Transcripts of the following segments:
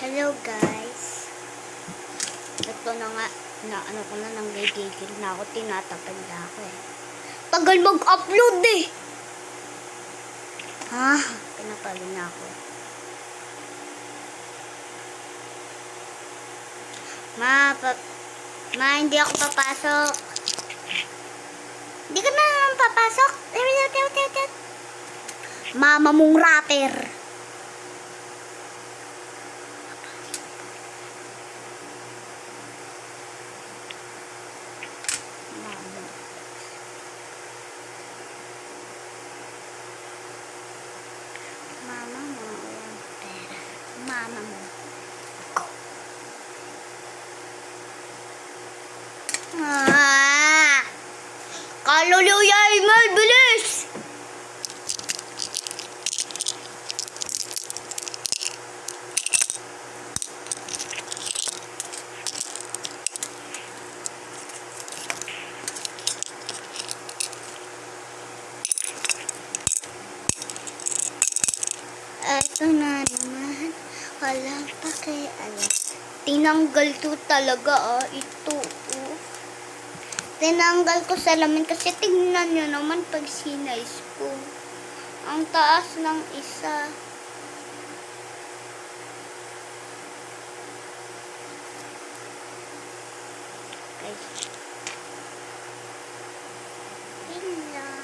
Hello guys. Ito na nga, ano ko na, nanggigigil na ako, tinatapad na ako eh. Tagal mag-upload eh. Pinapalo na ako. Ma, hindi ako papasok. Hindi ka na naman papasok. Mama mong rapper. Mama mo, walang pera. Mama mo. Kaluluya, Imel, bilis! Ito na naman. Walang pakialam. Tinanggal to talaga ito. Tinanggal ko sa lamin kasi tingnan nyo naman pag sinize ko. Ang taas ng isa. Guys. Tingnan.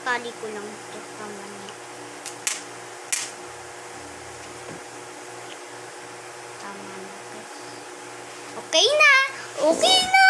Tali ko lang ito kamani. Tama na guys. Okay na! Okay na!